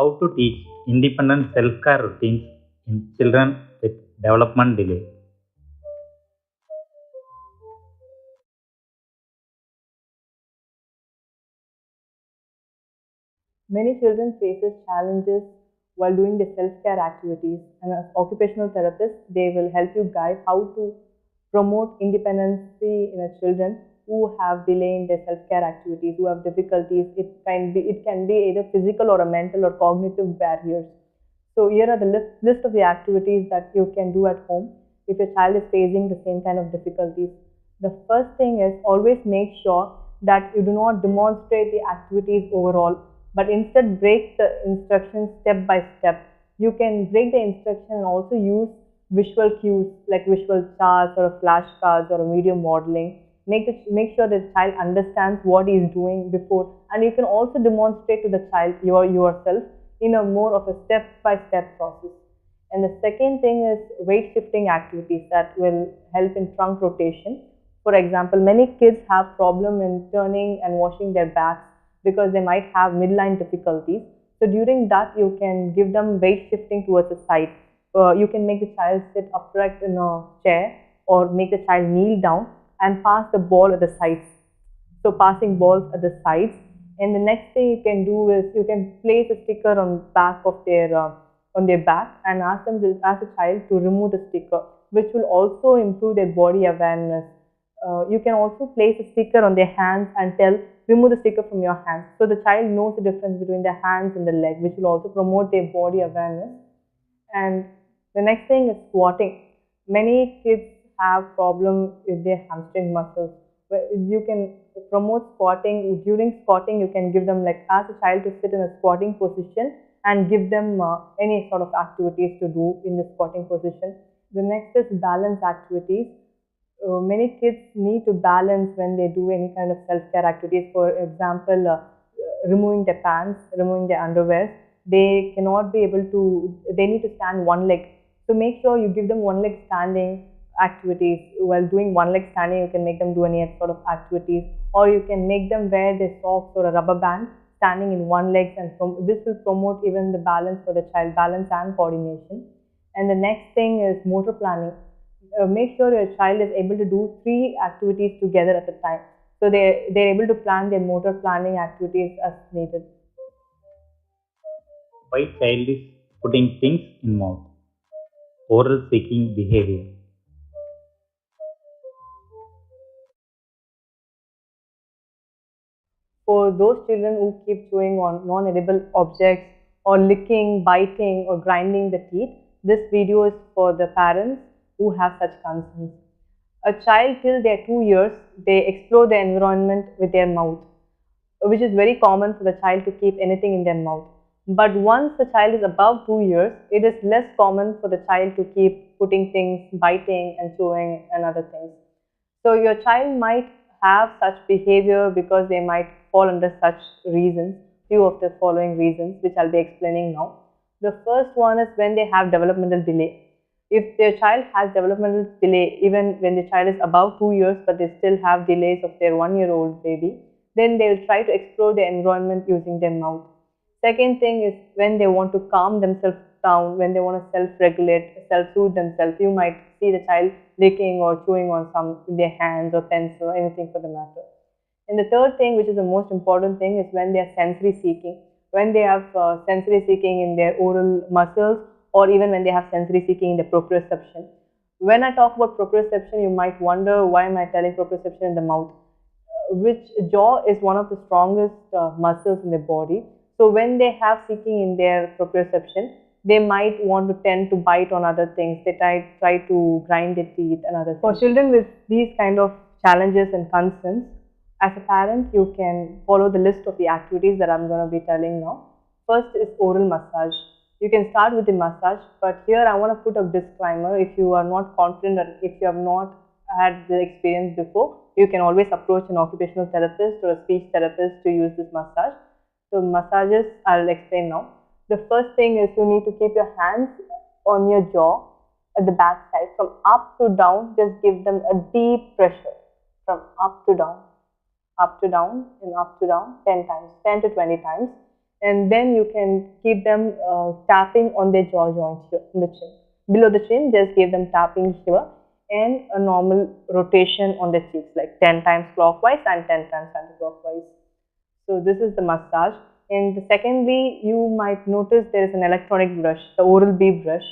How to teach independent self-care routines in children with development delay. Many children faces challenges while doing the self-care activities, and as occupational therapists, they will help you guide how to promote independency in a children who have delay in their self-care activities, who have difficulties. It can be either physical or a mental or cognitive barriers. So here are the list of the activities that you can do at home if your child is facing the same kind of difficulties. The first thing is always make sure that you do not demonstrate the activities overall, but instead break the instructions step by step. You can break the instruction and also use visual cues like visual charts or flashcards or a video modeling. Make sure the child understands what he is doing before, and you can also demonstrate to the child yourself in a more of a step-by-step process. And the second thing is weight shifting activities that will help in trunk rotation. For example, many kids have problem in turning and washing their backs because they might have midline difficulties. So during that, you can give them weight shifting towards the side. You can make the child sit upright in a chair or make the child kneel down and pass the ball at the sides. So passing balls at the sides. And the next thing you can do is you can place a sticker on their back and ask the child to remove the sticker, which will also improve their body awareness. You can also place a sticker on their hands and tell remove the sticker from your hands, so the child knows the difference between the hands and the leg, which will also promote their body awareness. And the next thing is squatting. Many kids have problem with their hamstring muscles. You can promote squatting. During squatting, you can give them, like, ask a child to sit in a squatting position and give them any sort of activities to do in the squatting position. The next is balance activities. Many kids need to balance when they do any kind of self-care activities. For example, removing their pants, removing their underwear. They cannot be able to, they need to stand one leg. So make sure you give them one leg standing activities. While doing one leg standing, you can make them do any sort of activities, or you can make them wear their socks or a rubber band standing in one leg, and this will promote even the balance for the child, balance and coordination. And the next thing is motor planning. Make sure your child is able to do 3 activities together at a time. So they're able to plan their motor planning activities as needed. Why child is putting things in mouth. Oral seeking behavior. For those children who keep chewing on non-edible objects or licking, biting or grinding the teeth, this video is for the parents who have such concerns. A child till they are 2 years, they explore the environment with their mouth, which is very common for the child to keep anything in their mouth. But once the child is above 2 years, it is less common for the child to keep putting things, biting and chewing and other things. So your child might have such behavior because they might fall under such reasons, few of the following reasons, which I'll be explaining now. The first one is when they have developmental delay. If their child has developmental delay, even when the child is above 2 years, but they still have delays of their 1-year-old baby, then they will try to explore the environment using their mouth. Second thing is when they want to calm themselves down, when they want to self-regulate, self-soothe themselves, you might see the child licking or chewing on some in their hands or pencil or anything for the matter. And the third thing, which is the most important thing, is when they are sensory seeking. When they have sensory seeking in their oral muscles, or even when they have sensory seeking in the proprioception. When I talk about proprioception, you might wonder, why am I telling proprioception in the mouth? Which jaw is one of the strongest muscles in the body. So when they have seeking in their proprioception, they might want to tend to bite on other things. They try to grind their teeth and other things. For children with these kind of challenges and concerns, as a parent, you can follow the list of the activities that I'm going to be telling now. First is oral massage. You can start with the massage, but here I want to put a disclaimer. If you are not confident or if you have not had the experience before, you can always approach an occupational therapist or a speech therapist to use this massage. So massages, I'll explain now. The first thing is you need to keep your hands on your jaw at the back side. From up to down, just give them a deep pressure. From up to down, and up to down 10 times, 10 to 20 times. And then you can keep them tapping on their jaw joint here in the chin. Below the chin, just give them tapping here and a normal rotation on the cheeks, like 10 times clockwise and 10 times anti-clockwise. So this is the massage. And secondly, you might notice there is an electronic brush, the Oral-B brush,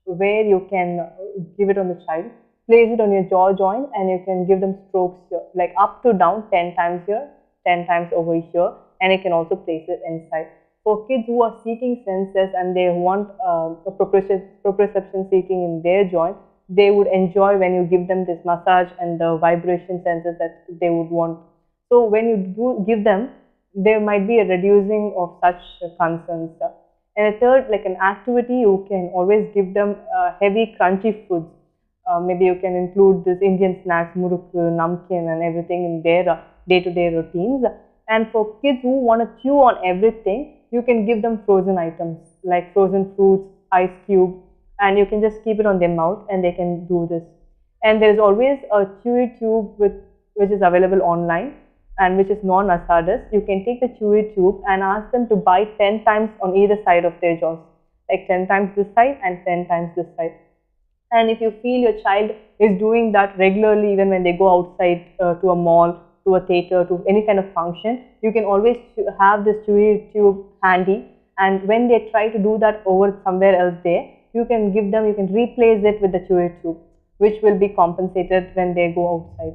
where you can give it on the child, place it on your jaw joint, and you can give them strokes here, like up to down 10 times here, 10 times over here, and you can also place it inside. For kids who are seeking senses and they want a proprioception seeking in their joint, they would enjoy when you give them this massage and the vibration senses that they would want. So when you do give them, there might be a reducing of such concerns. And a third, like an activity, you can always give them heavy crunchy foods. Maybe you can include this Indian snacks, murukku, namkeen and everything in their day-to-day routines. And for kids who want to chew on everything, you can give them frozen items like frozen fruits, ice cube, and you can just keep it on their mouth and they can do this. And there is always a chewy tube which is available online and which is non-hazardous. You can take the chewy tube and ask them to bite 10 times on either side of their jaws, like 10 times this side and 10 times this side. And if you feel your child is doing that regularly, even when they go outside to a mall, to a theater, to any kind of function, you can always have this chewy tube handy. And when they try to do that over somewhere else there, you can give them, you can replace it with the chewy tube, which will be compensated when they go outside.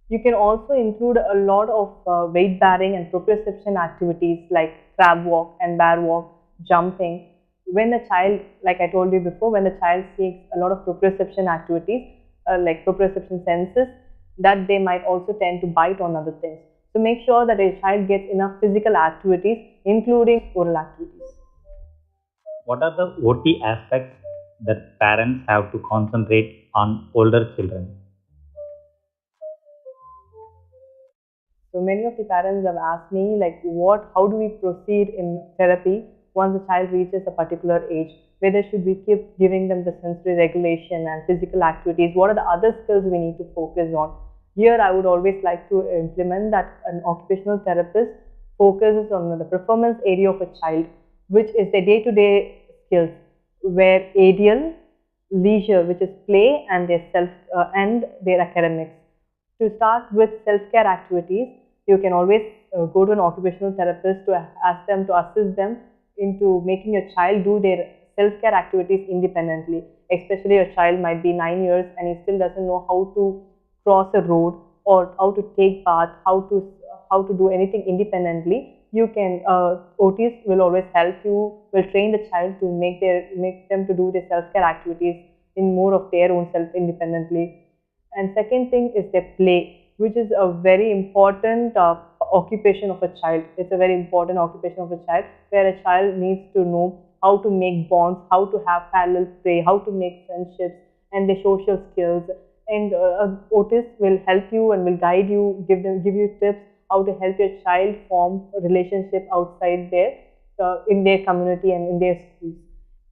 You can also include a lot of weight bearing and proprioception activities like crab walk and bear walk, jumping. When the child, like I told you before, when the child seeks a lot of proprioception activities, like proprioception senses, that they might also tend to bite on other things. So make sure that a child gets enough physical activities, including oral activities. What are the OT aspects that parents have to concentrate on older children? So many of the parents have asked me like how do we proceed in therapy once the child reaches a particular age? Whether should we keep giving them the sensory regulation and physical activities? What are the other skills we need to focus on? Here I would always like to implement that an occupational therapist focuses on the performance area of a child, which is their day-to-day skills, where ADL, leisure, which is play, and their and their academics. To start with self-care activities, you can always go to an occupational therapist to ask them to assist them into making your child do their self-care activities independently. Especially your child might be 9 years and he still doesn't know how to cross a road or how to take bath, how to do anything independently. You can OTs will always help you, will train the child to make them to do their self-care activities in more of their own self independently. And second thing is their play, which is a very important occupation of a child. It's a very important occupation of a child where a child needs to know how to make bonds, how to have parallel play, how to make friendships, and the social skills. And Otis will help you and will guide you, give you tips how to help your child form a relationship outside there, in their community and in their schools.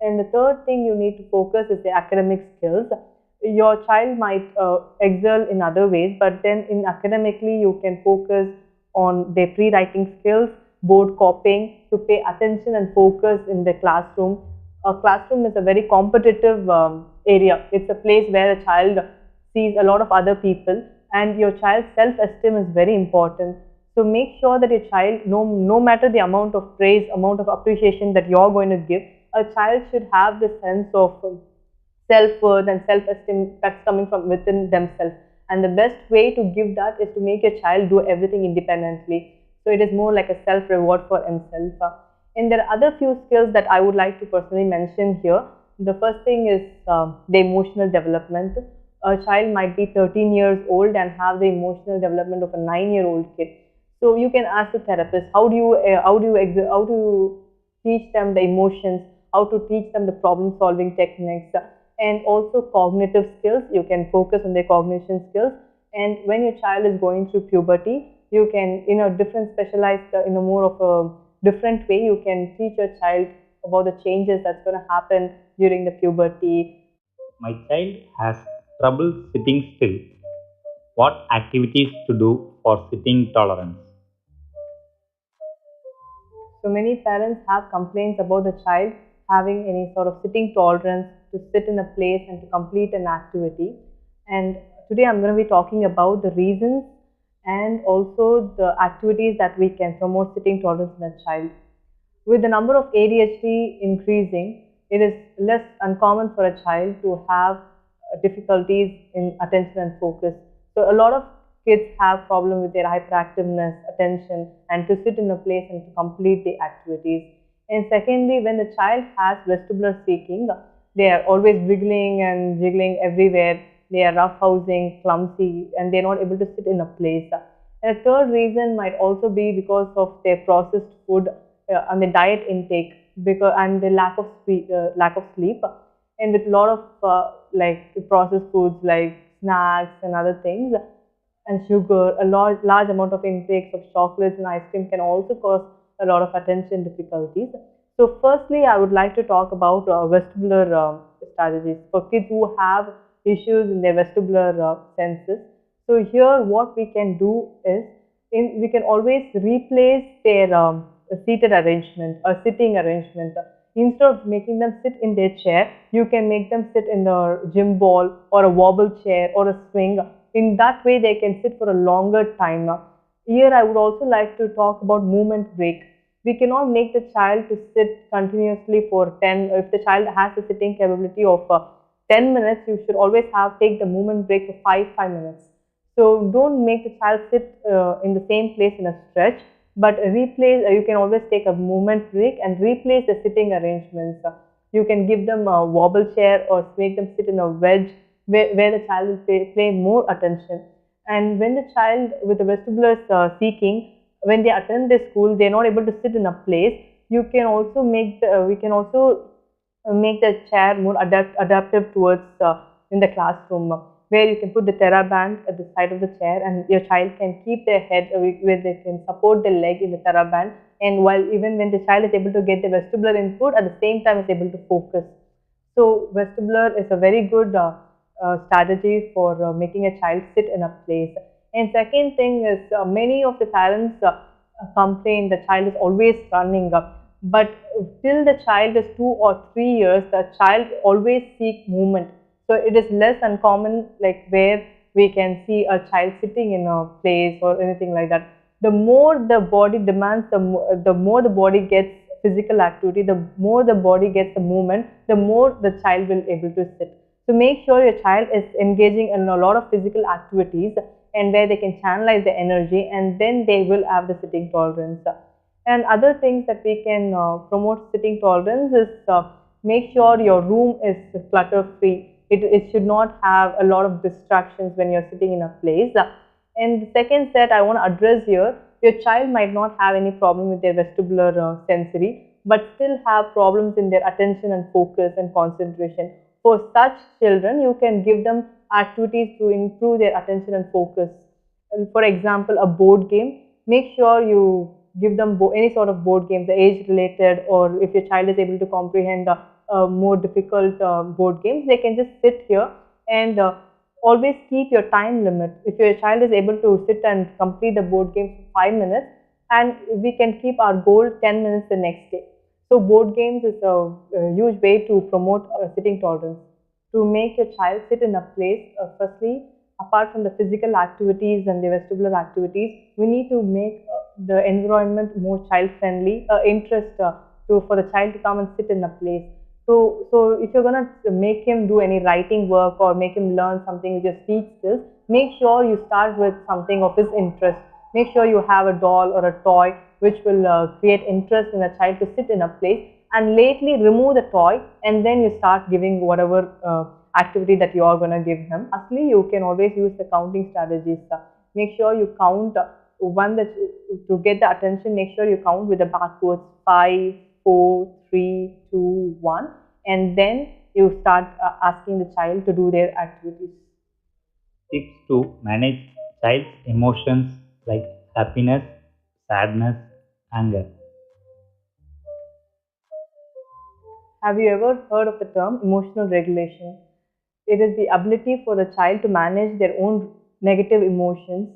And the third thing you need to focus is the academic skills. Your child might excel in other ways, but then in academically you can focus on their pre-writing skills, board copying, to pay attention and focus in the classroom. A classroom is a very competitive area. It's a place where a child sees a lot of other people, and your child's self-esteem is very important. So make sure that your child, no matter the amount of praise, amount of appreciation that you're going to give, a child should have the sense of self-worth and self-esteem that's coming from within themselves. And the best way to give that is to make your child do everything independently. So it is more like a self-reward for himself. And there are other few skills that I would like to personally mention here. The first thing is the emotional development. A child might be 13 years old and have the emotional development of a 9-year-old kid. So you can ask the therapist, how do you teach them the emotions, how to teach them the problem solving techniques, and also cognitive skills. You can focus on their cognition skills. And when your child is going through puberty, you can, in a different specialized, in a more of a different way, you can teach your child about the changes that's going to happen during the puberty. My child has trouble sitting still. What activities to do for sitting tolerance? So many parents have complaints about the child having any sort of sitting tolerance to sit in a place and to complete an activity. And today I'm going to be talking about the reasons and also the activities that we can promote sitting tolerance in a child. With the number of ADHD increasing, it is less uncommon for a child to have difficulties in attention and focus. So a lot of kids have problem with their hyperactiveness, attention, and to sit in a place and to complete the activities. And secondly, when the child has vestibular seeking, they are always wiggling and jiggling everywhere. They are roughhousing, clumsy, and they are not able to sit in a place. And the third reason might also be because of their processed food and the diet intake, because and the lack of sleep, and with a lot of like processed foods like snacks and other things and sugar, a large amount of intakes of chocolates and ice cream can also cause a lot of attention difficulties. So firstly, I would like to talk about vestibular strategies for kids who have issues in their vestibular senses. So here what we can do is, we can always replace their seated arrangement or sitting arrangement. Instead of making them sit in their chair, you can make them sit in a gym ball or a wobble chair or a swing. In that way, they can sit for a longer time. Here, I would also like to talk about movement break. We cannot make the child to sit continuously for 10. If the child has a sitting capability of 10 minutes, you should always take the movement break for 5 minutes. So don't make the child sit in the same place in a stretch, but replace. You can always take a movement break and replace the sitting arrangements. You can give them a wobble chair or make them sit in a wedge where the child will pay more attention. And when the child with the vestibular seeking, when they attend the school, they are not able to sit in a place. You can also make we can also make the chair more adaptive towards in the classroom, where you can put the TheraBand at the side of the chair and your child can keep their head where they can support their leg in the TheraBand, and while even when the child is able to get the vestibular input, at the same time is able to focus. So vestibular is a very good strategy for making a child sit in a place. And second thing is, many of the parents complain the child is always running up, but till the child is 2 or 3 years, the child always seek movement. So it is less uncommon like where we can see a child sitting in a place or anything like that. The more the body demands, the more the body gets physical activity, the more the body gets the movement, the more the child will able to sit. So make sure your child is engaging in a lot of physical activities and where they can channelize the energy, and then they will have the sitting tolerance. And other things that we can promote sitting tolerance is, make sure your room is clutter free. It should not have a lot of distractions when you're sitting in a place. And the second set I want to address here, your child might not have any problem with their vestibular sensory, but still have problems in their attention and focus and concentration. For such children, you can give them activities to improve their attention and focus. For example, a board game. Make sure you give them any sort of board games, the age related, or if your child is able to comprehend more difficult board games, they can just sit here and always keep your time limit. If your child is able to sit and complete the board game for 5 minutes, and we can keep our goal 10 minutes the next day. So board games is a huge way to promote sitting tolerance. To make your child sit in a place, firstly, apart from the physical activities and the vestibular activities, we need to make the environment more child friendly, interest for the child to come and sit in a place. So if you're gonna make him do any writing work or make him learn something with your speech skills, make sure you start with something of his interest. Make sure you have a doll or a toy which will create interest in a child to sit in a place, and lately remove the toy and then you start giving whatever activity that you are going to give him. Lastly, you can always use the counting strategies. Make sure you count one that to get the attention. Make sure you count with the backwards 5, 4, 3, 2, 1, and then you start asking the child to do their activities. Tips to manage child's emotions like happiness, sadness, anger. Have you ever heard of the term emotional regulation? It is the ability for the child to manage their own negative emotions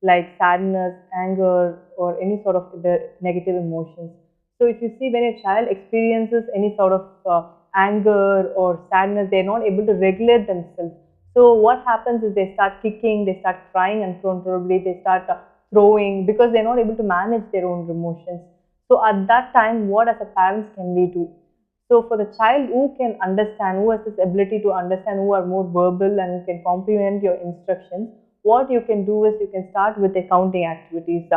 like sadness, anger, or any sort of the negative emotions. So if you see, when a child experiences any sort of anger or sadness, they're not able to regulate themselves. So what happens is they start kicking, they start crying uncontrollably, they start throwing, because they're not able to manage their own emotions. So at that time, what as a parents can we do? So for the child who can understand, who has this ability to understand, who are more verbal and who can comprehend your instructions, what you can do is you can start with the counting activities.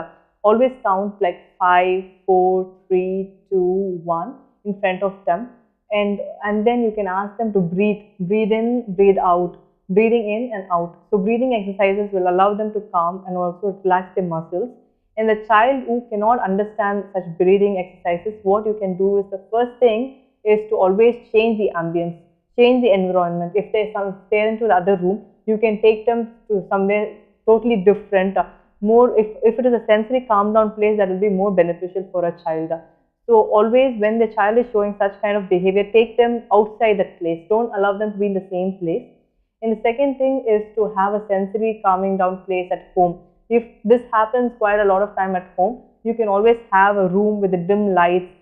Always count like 5, 4, 3, 2, 1 in front of them, and then you can ask them to breathe in, breathe out, breathing in and out. So breathing exercises will allow them to calm and also relax their muscles. And the child who cannot understand such breathing exercises, what you can do is, the first thing is to always change the ambience, change the environment. If they stare into the other room, you can take them to somewhere totally different. More, if it is a sensory calm down place, that will be more beneficial for a child. So always when the child is showing such kind of behavior, take them outside that place. Don't allow them to be in the same place. And the second thing is to have a sensory calming down place at home. If this happens quite a lot of time at home, you can always have a room with the dim lights,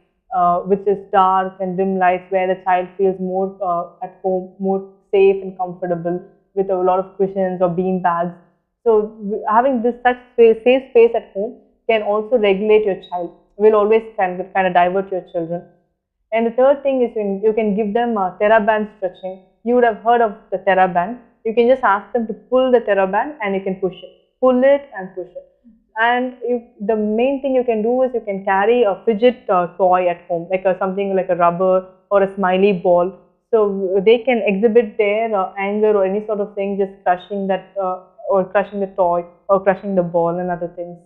which is dark and dim lights, where the child feels more at home, more safe and comfortable, with a lot of cushions or bean bags. So having this such safe space at home can also regulate your child. Will always kind of divert your children. And the third thing is, you can give them TheraBand stretching. You would have heard of the TheraBand. You can just ask them to pull the TheraBand and you can push it. Pull it and push it. And the main thing you can do is, you can carry a fidget toy at home, like something like a rubber or a smiley ball. So they can exhibit their anger or any sort of thing, just crushing that or crushing the toy or crushing the ball and other things.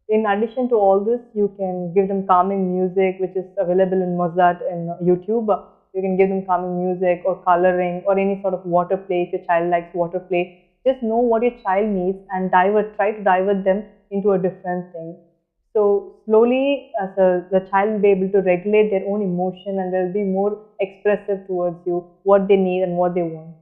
In addition to all this, you can give them calming music, which is available in Mozart and YouTube. You can give them calming music or coloring or any sort of water play. If your child likes water play, just know what your child needs and try to divert them into a different thing. So slowly, the child will be able to regulate their own emotion, and they'll be more expressive towards you, what they need and what they want.